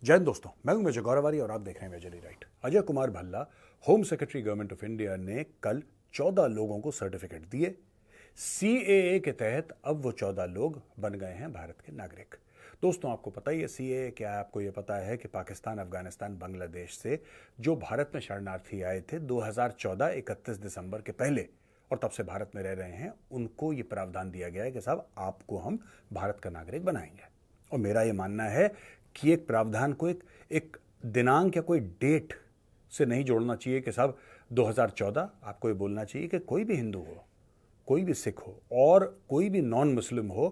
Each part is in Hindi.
जय हिंद दोस्तों, मैं हूं मेजर गौरवारी और आप देख रहे हैं majorly right. Ajay Kumar Bhalla, home secretary government of India ने कल 14 लोगों को सर्टिफिकेट दिए। सीएए के तहत अब वो 14 लोग बन गए हैं भारत के नागरिक। दोस्तों, आपको पता ही है सीएए क्या है। आपको ये पता है कि पाकिस्तान, अफगानिस्तान, बांग्लादेश से जो भारत में शरणार्थी आए थे 2014 31 दिसंबर के पहले और तब से भारत में रह रहे हैं, उनको ये प्रावधान दिया गया है कि साहब आपको हम भारत का नागरिक बनाएंगे। और मेरा ये मानना है कि एक प्रावधान को एक दिनांक या कोई डेट से नहीं जोड़ना चाहिए कि साहब 2014। आपको ये बोलना चाहिए कि कोई भी हिंदू हो, कोई भी सिख हो और कोई भी नॉन मुस्लिम हो,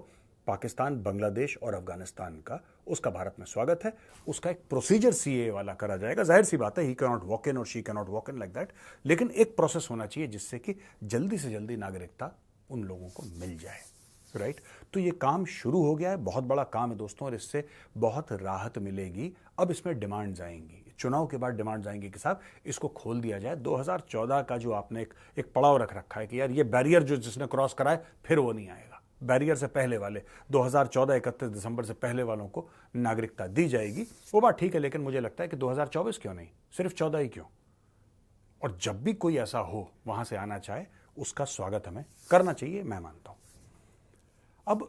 पाकिस्तान, बांग्लादेश और अफगानिस्तान का, उसका भारत में स्वागत है। उसका एक प्रोसीजर सीए वाला करा जाएगा। जाहिर सी बात है, he can not walk in और she can not walk in like that, लेकिन एक प्रोसेस होना चाहिए जिससे कि जल्दी से जल्दी नागरिकता उन लोगों को मिल जाए। राइट, तो ये काम शुरू हो गया है। बहुत बड़ा काम है दोस्तों और इससे बहुत राहत मिलेगी। अब इसमें डिमांड्स आएंगी, चुनाव के बाद डिमांड्स आएंगी कि साहब इसको खोल दिया जाए। 2014 का जो आपने एक पड़ाव रख रखा है कि यार ये बैरियर जो जिसने क्रॉस कराए फिर वो नहीं आएगा, बैरियर से पहले वाले 2014 31 दिसंबर से पहले वालों को नागरिकता दी जाएगी, वो बात ठीक है। लेकिन मुझे लगता है कि 2024 क्यों नहीं, सिर्फ 14 ही क्यों। और जब भी कोई ऐसा हो वहां से आना चाहे, उसका स्वागत हमें करना चाहिए, मैं मानता हूं। अब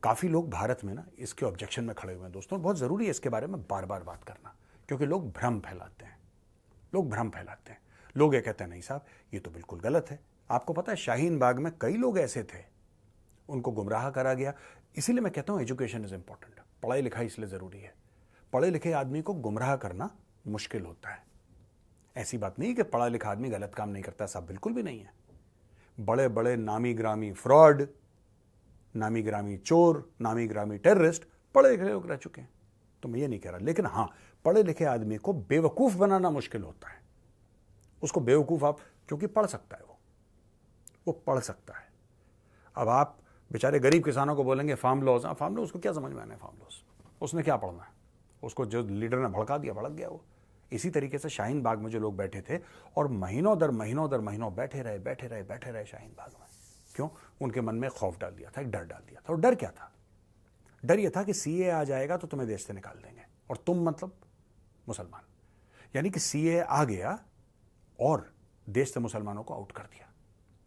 काफ़ी लोग भारत में ना इसके ऑब्जेक्शन में खड़े हुए हैं दोस्तों। बहुत ज़रूरी है इसके बारे में बार बार बात करना, क्योंकि लोग भ्रम फैलाते हैं। लोग ये कहते हैं नहीं साहब ये तो बिल्कुल गलत है। आपको पता है शाहीन बाग में कई लोग ऐसे थे, उनको गुमराह करा गया। इसीलिए मैं कहता हूँ एजुकेशन इज इंपॉर्टेंट, पढ़ाई लिखाई इसलिए ज़रूरी है। पढ़े लिखे आदमी को गुमराह करना मुश्किल होता है। ऐसी बात नहीं कि पढ़ा लिखा आदमी गलत काम नहीं करता, साहब बिल्कुल भी नहीं है। बड़े बड़े नामी ग्रामी फ्रॉड, नामी ग्रामी चोर, नामी ग्रामी टेररिस्ट पढ़े लिखे लोग रह चुके हैं, तो मैं ये नहीं कह रहा। लेकिन हाँ, पढ़े लिखे आदमी को बेवकूफ़ बनाना मुश्किल होता है। उसको बेवकूफ़ आप, क्योंकि पढ़ सकता है, वो पढ़ सकता है। अब आप बेचारे गरीब किसानों को बोलेंगे फार्म लॉज, हाँ फार्म लॉज, उसको क्या समझ में आना है फार्म लॉज, उसने क्या पढ़ना है। उसको जो लीडर ने भड़का दिया, भड़क गया वो। इसी तरीके से शाहीन बाग में जो लोग बैठे थे और महीनों दर महीनों बैठे रहे शाहीन बाग में, क्यों? उनके मन में खौफ डाल दिया था, एक डर डाल दिया था। और डर क्या था? डर यह था कि सीए आ जाएगा तो तुम्हें देश से निकाल देंगे, और तुम मतलब मुसलमान। यानी कि सीए आ गया और देश से मुसलमानों को आउट कर दिया।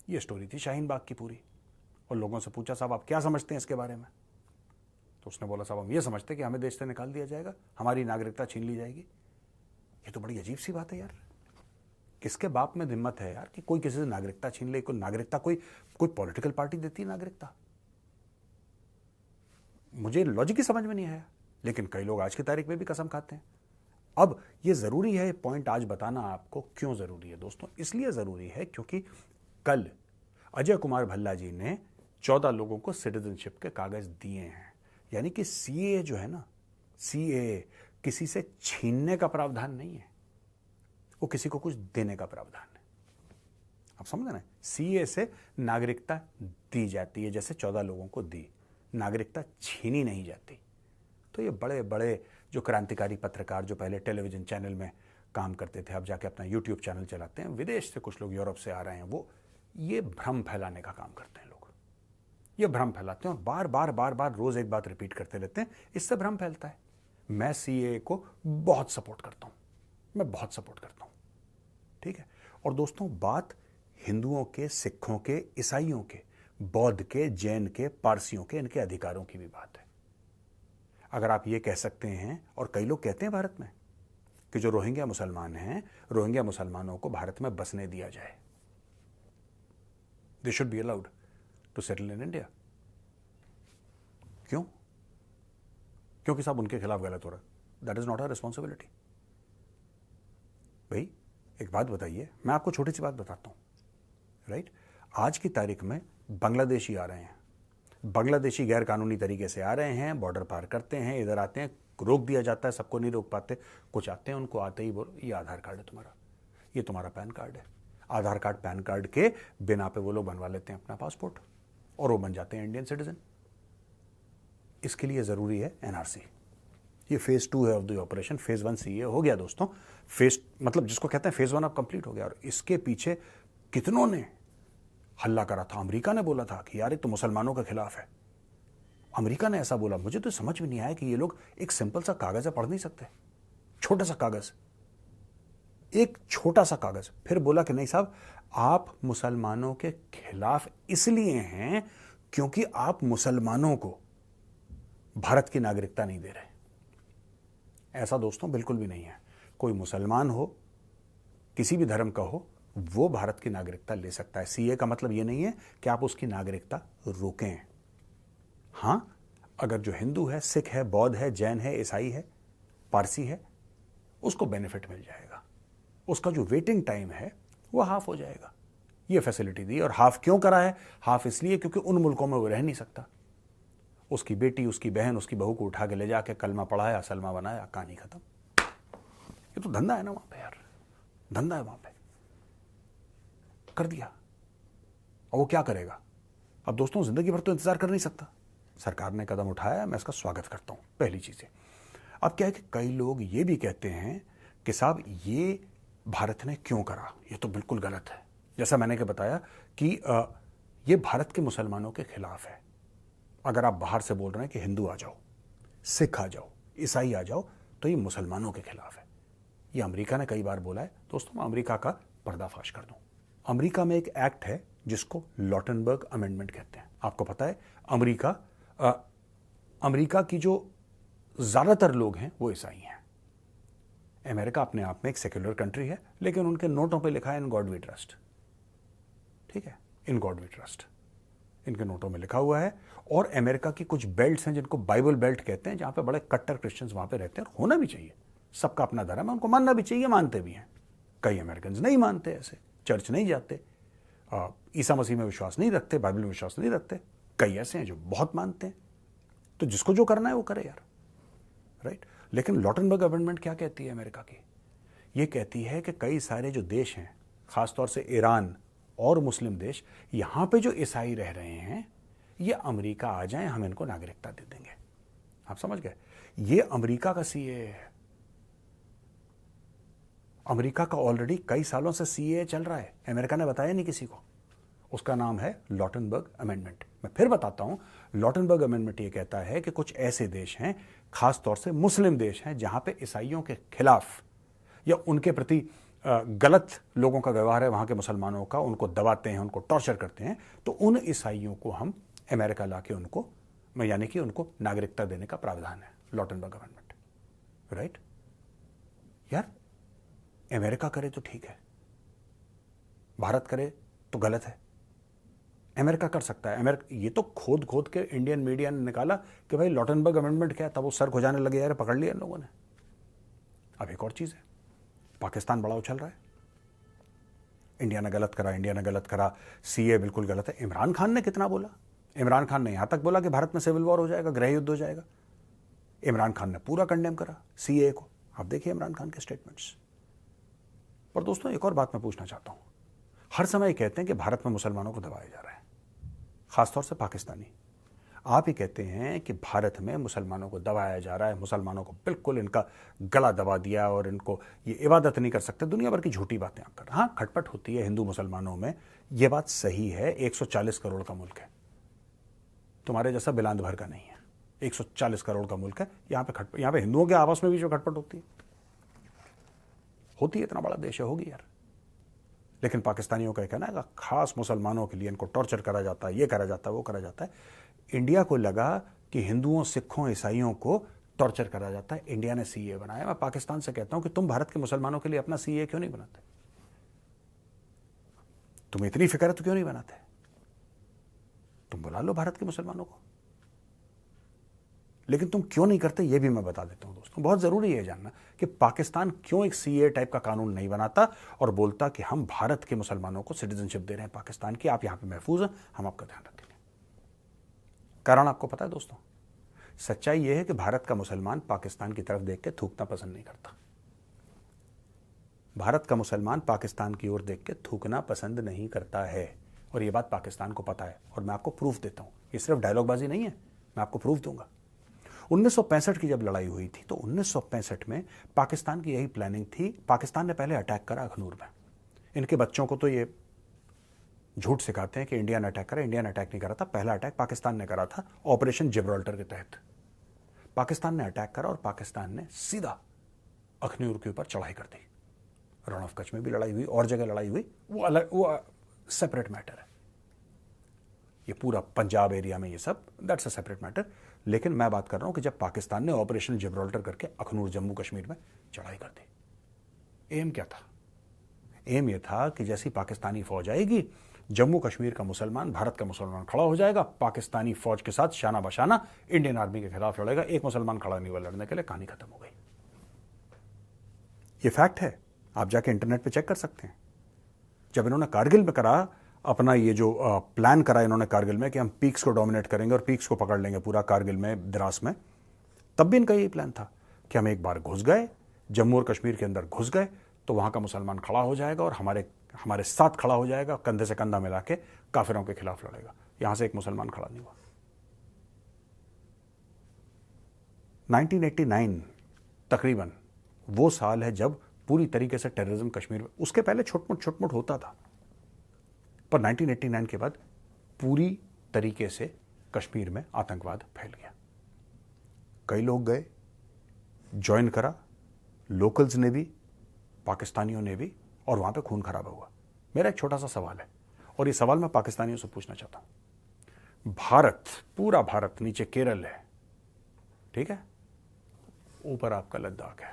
ये स्टोरी थी शाहीन बाग की पूरी। और लोगों से पूछा साहब आप क्या समझते हैं इसके बारे में, तो उसने बोला साहब हम ये समझते हैं कि हमें देश से निकाल दिया जाएगा, हमारी नागरिकता छीन ली जाएगी। ये तो बड़ी अजीब सी बात है यार। किसके बाप में हिम्मत है यार कि कोई किसी से नागरिकता छीन ले? कोई नागरिकता कोई पॉलिटिकल पार्टी देती है नागरिकता? मुझे लॉजिक ही समझ में नहीं आया, लेकिन कई लोग आज की तारीख में भी कसम खाते हैं। अब ये जरूरी है, पॉइंट आज बताना आपको क्यों जरूरी है दोस्तों। इसलिए जरूरी है क्योंकि कल अजय कुमार भल्ला जी ने 14 लोगों को सिटीजनशिप के कागज दिए हैं। यानी कि सीए जो है ना, सीए किसी से छीनने का प्रावधान नहीं है, वो किसी को कुछ देने का प्रावधान है। आप समझ रहे हैं? सीए से नागरिकता दी जाती है, जैसे 14 लोगों को दी, नागरिकता छीनी नहीं जाती। तो ये बड़े बड़े जो क्रांतिकारी पत्रकार जो पहले टेलीविजन चैनल में काम करते थे, अब जाके अपना यूट्यूब चैनल चलाते हैं, विदेश से कुछ लोग यूरोप से आ रहे हैं, वो ये भ्रम फैलाने का काम करते हैं। लोग ये भ्रम फैलाते हैं और बार बार रोज एक बात रिपीट करते रहते हैं, इससे भ्रम फैलता है। मैं सीए को बहुत सपोर्ट करता हूं, मैं बहुत सपोर्ट करता हूं, ठीक है। और दोस्तों, बात हिंदुओं के, सिखों के, ईसाइयों के, बौद्ध के, जैन के, पारसियों के, इनके अधिकारों की भी बात है। अगर आप ये कह सकते हैं, और कई लोग कहते हैं भारत में कि जो रोहिंग्या मुसलमान हैं, रोहिंग्या मुसलमानों को भारत में बसने दिया जाए, they should be allowed to settle in India. क्यों? क्योंकि साहब उनके खिलाफ गलत हो रहा है। That is not a responsibility. भाई एक बात बताइए, मैं आपको छोटी सी बात बताता हूं, राइट। आज की तारीख में बांग्लादेशी आ रहे हैं, बांग्लादेशी गैर कानूनी तरीके से आ रहे हैं, बॉर्डर पार करते हैं, इधर आते हैं, रोक दिया जाता है, सबको नहीं रोक पाते, कुछ आते हैं, उनको आते ही बोलो ये आधार कार्ड है तुम्हारा, ये तुम्हारा पैन कार्ड है। आधार कार्ड पैन कार्ड के बिना पे वो लोग बनवा लेते हैं अपना पासपोर्ट और वो बन जाते हैं इंडियन सिटीजन। इसके लिए जरूरी है एनआरसी। ये फेज 2 है of the operation. Phase 1 CA हो गया दोस्तों, फेज मतलब जिसको कहते हैं फेज 1 अब कंप्लीट हो गया। और इसके पीछे कितनों ने हल्ला करा था। अमेरिका ने बोला था कि यार ये तो मुसलमानों के खिलाफ है, अमेरिका ने ऐसा बोला। मुझे तो समझ में नहीं आया कि ये लोग एक सिंपल सा कागज है, पढ़ नहीं सकते, छोटा सा कागज, एक छोटा सा कागज। फिर बोला कि नहीं साहब, आप मुसलमानों के खिलाफ इसलिए हैं क्योंकि आप मुसलमानों को भारत की नागरिकता नहीं दे रहे। ऐसा दोस्तों बिल्कुल भी नहीं है। कोई मुसलमान हो, किसी भी धर्म का हो, वो भारत की नागरिकता ले सकता है। सीए का मतलब ये नहीं है कि आप उसकी नागरिकता रोकें। हां, अगर जो हिंदू है, सिख है, बौद्ध है, जैन है, ईसाई है, पारसी है, उसको बेनिफिट मिल जाएगा। उसका जो वेटिंग टाइम है वो हाफ हो जाएगा। ये फैसिलिटी दी। और हाफ क्यों करा है? हाफ इसलिए क्योंकि उन मुल्कों में वो रह नहीं सकता। उसकी बेटी, उसकी बहन, उसकी बहू को उठा के ले जाके कलमा पढ़ाया, सलमा बनाया, कहानी खत्म। ये तो धंधा है ना वहां पे यार, धंधा है वहां पे, कर दिया। और वो क्या करेगा? अब दोस्तों जिंदगी भर तो इंतजार कर नहीं सकता। सरकार ने कदम उठाया, मैं इसका स्वागत करता हूं, पहली चीज है। अब क्या है कि कई लोग ये भी कहते हैं कि साहब ये भारत ने क्यों करा, ये तो बिल्कुल गलत है। जैसा मैंने के बताया कि ये भारत के मुसलमानों के खिलाफ है। अगर आप बाहर से बोल रहे हैं कि हिंदू आ जाओ, सिख आ जाओ, ईसाई आ जाओ, तो ये मुसलमानों के खिलाफ है। ये अमेरिका ने कई बार बोला है। दोस्तों मैं अमेरिका का पर्दाफाश कर दूं। अमेरिका में एक एक्ट है जिसको लॉटनबर्ग अमेंडमेंट कहते हैं। आपको पता है अमेरिका की जो ज्यादातर लोग हैं वो ईसाई हैं। अमेरिका अपने आप में एक सेक्युलर कंट्री है, लेकिन उनके नोटों पे लिखा है इन गॉड वी ट्रस्ट। ठीक है, इन गॉड वी ट्रस्ट इनके नोटों में लिखा हुआ है। और अमेरिका की कुछ बेल्ट्स हैं जिनको बाइबल बेल्ट कहते हैं, जहां पे बड़े कट्टर क्रिश्चियंस वहां पे रहते हैं। और होना भी चाहिए, सबका अपना धर्म है, उनको मानना भी चाहिए, मानते भी हैं। कई अमेरिकन नहीं मानते, ऐसे चर्च नहीं जाते, ईसा मसीह में विश्वास नहीं रखते, बाइबल में विश्वास नहीं रखते। कई ऐसे हैं जो बहुत मानते हैं। तो जिसको जो करना है वो करे यार, राइट। लेकिन लॉटनबर्ग अमेंडमेंट क्या कहती है अमेरिका की? ये कहती है कि कई सारे जो देश हैं, खासतौर से ईरान और मुस्लिम देश, यहां पे जो ईसाई रह रहे हैं, ये अमेरिका आ जाएं, हम इनको नागरिकता दे देंगे। आप समझ गए? ये अमेरिका का सीए है। अमेरिका का ऑलरेडी कई सालों से सीए चल रहा है, अमेरिका ने बताया नहीं किसी को। उसका नाम है लॉटनबर्ग अमेंडमेंट। मैं फिर बताता हूं, लॉटनबर्ग अमेंडमेंट ये कहता है कि कुछ ऐसे देश हैं, खासतौर से मुस्लिम देश हैं, जहां पे ईसाइयों के खिलाफ या उनके प्रति गलत लोगों का व्यवहार है, वहां के मुसलमानों का, उनको दबाते हैं, उनको टॉर्चर करते हैं, तो उन ईसाइयों को हम अमेरिका लाके उनको, यानी कि उनको नागरिकता देने का प्रावधान है लॉटनबर्ग अमेंडमेंट, राइट। यार अमेरिका करे तो ठीक है, भारत करे तो गलत है। अमेरिका कर सकता है। अमेरिका ये तो खोद खोद के इंडियन मीडिया ने निकाला कि भाई लॉटनबर्ग अमेंडमेंट क्या है, तब वो सर खुजाने लगे, यार पकड़ लिया इन लोगों ने। अब एक और चीज है, पाकिस्तान बड़ा उछल रहा है, इंडिया ने गलत करा, इंडिया ने गलत करा, सीए बिल्कुल गलत है। इमरान खान ने कितना बोला? इमरान खान ने यहां तक बोला कि भारत में सिविल वॉर हो जाएगा, गृह युद्ध हो जाएगा। इमरान खान ने पूरा कंडेम करा सीए को। आप देखिए इमरान खान के स्टेटमेंट्स। पर दोस्तों एक और बात मैं पूछना चाहता हूं। हर समय कहते हैं कि भारत में मुसलमानों को दबाया जा रहा है, खासतौर से पाकिस्तानी। आप ही कहते हैं कि भारत में मुसलमानों को दबाया जा रहा है, मुसलमानों को बिल्कुल इनका गला दबा दिया और इनको ये इबादत नहीं कर सकते। दुनिया भर की झूठी बातें आप कर। हाँ, खटपट होती है हिंदू मुसलमानों में, ये बात सही है। 140 करोड़ का मुल्क है, तुम्हारे जैसा बिलांद भर का नहीं है। 140 करोड़ का मुल्क है। यहाँ पे हिंदुओं के आपस में भी जो खटपट होती है, इतना बड़ा देश है, होगी यार। लेकिन पाकिस्तानियों का कहना है कि खास मुसलमानों के लिए इनको टॉर्चर करा जाता है, ये करा जाता है, वो करा जाता है। इंडिया को लगा कि हिंदुओं, सिखों, ईसाइयों को टॉर्चर करा जाता है, इंडिया ने सीए बनाया। मैं पाकिस्तान से कहता हूं कि तुम भारत के मुसलमानों के लिए अपना सीए क्यों नहीं बनाते? तुम्हें इतनी फिक्र है तो क्यों नहीं बनाते? तुम बुला लो भारत के मुसलमानों को। लेकिन तुम क्यों नहीं करते ये भी मैं बता देता हूं दोस्तों। बहुत जरूरी है जानना कि पाकिस्तान क्यों एक सीए टाइप का कानून नहीं बनाता और बोलता कि हम भारत के मुसलमानों को सिटीजनशिप दे रहे हैं पाकिस्तान की, आप यहां पे महफूज हैं, हम आपका ध्यान रखेंगे। कारण आपको पता है दोस्तों, सच्चाई यह है कि भारत का मुसलमान पाकिस्तान की तरफ देख के थूकना पसंद नहीं करता। भारत का मुसलमान पाकिस्तान की ओर देख के थूकना पसंद नहीं करता है, और यह बात पाकिस्तान को पता है। और मैं आपको प्रूफ देता हूं, ये सिर्फ डायलॉगबाजी नहीं है, मैं आपको प्रूफ दूंगा। 1965 की जब लड़ाई हुई थी तो 1965 में पाकिस्तान की यही प्लानिंग थी। पाकिस्तान ने पहले अटैक करा अखनूर में। इनके बच्चों को तो ये झूठ सिखाते हैं कि इंडिया ने अटैक करा। इंडिया ने अटैक नहीं करा था, पहला अटैक पाकिस्तान ने करा था ऑपरेशन जिब्राल्टर के तहत। पाकिस्तान ने अटैक करा और पाकिस्तान ने सीधा अखनूर के ऊपर चढ़ाई कर दी। रण ऑफ कच्छ में भी लड़ाई हुई और जगह लड़ाई हुई, वो अलग, वो सेपरेट मैटर है। ये पूरा पंजाब एरिया में ये सब, दैट्स अ सेपरेट मैटर। लेकिन मैं बात कर रहा हूं कि जब पाकिस्तान ने ऑपरेशन जिब्राल्टर करके अखनूर जम्मू कश्मीर में चढ़ाई कर दी, एम क्या था? एम ये था कि जैसी पाकिस्तानी फौज आएगी, जम्मू कश्मीर का मुसलमान, भारत का मुसलमान खड़ा हो जाएगा, पाकिस्तानी फौज के साथ शाना बशाना इंडियन आर्मी के खिलाफ लड़ेगा। एक मुसलमान खड़ा नहीं हुआ लड़ने के लिए, कहानी खत्म हो गई। ये फैक्ट है, आप जाके इंटरनेट पे चेक कर सकते हैं। जब इन्होंने कारगिल में करा अपना ये जो प्लान करा इन्होंने कारगिल में कि हम पीक्स को डोमिनेट करेंगे और पीक्स को पकड़ लेंगे पूरा कारगिल में, द्रास में, तब भी इनका यही प्लान था कि हम एक बार घुस गए, जम्मू और कश्मीर के अंदर घुस गए तो वहां का मुसलमान खड़ा हो जाएगा और हमारे साथ खड़ा हो जाएगा, कंधे से कंधा मिला के काफिरों के खिलाफ लड़ेगा। यहां से एक मुसलमान खड़ा नहीं हुआ। 1989 तकरीबन वो साल है जब पूरी तरीके से टेररिज्म कश्मीर में, उसके पहले छोटमोट होता था, पर 1989 के बाद पूरी तरीके से कश्मीर में आतंकवाद फैल गया। कई लोग गए, ज्वाइन करा, लोकल्स ने भी, पाकिस्तानियों ने भी, और वहां पे खून खराबा हुआ। मेरा एक छोटा सा सवाल है, और ये सवाल मैं पाकिस्तानियों से पूछना चाहता हूं। भारत, पूरा भारत, नीचे केरल है, ठीक है, ऊपर आपका लद्दाख है,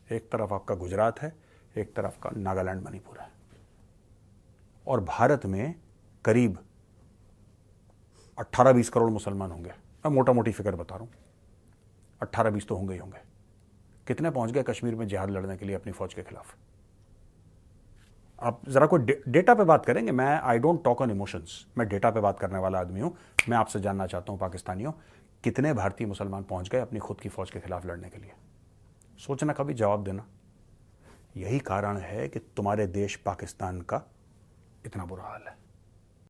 एक तरफ आपका गुजरात है, एक तरफ का नागालैंड मणिपुर है, और भारत में करीब 18-20 करोड़ मुसलमान होंगे। मैं मोटा मोटी फिगर बता रहा हूं, 18-20 तो होंगे ही होंगे। कितने पहुंच गए कश्मीर में जिहाद लड़ने के लिए अपनी फौज के खिलाफ? आप जरा कोई डेटा पे बात करेंगे। मैं I don't talk on emotions, मैं डेटा पे बात करने वाला आदमी हूं। मैं आपसे जानना चाहता हूं पाकिस्तानियों, कितने भारतीय मुसलमान पहुंच गए अपनी खुद की फौज के खिलाफ लड़ने के लिए? सोचना, कभी जवाब देना। यही कारण है कि तुम्हारे देश पाकिस्तान का इतना बुरा हाल है।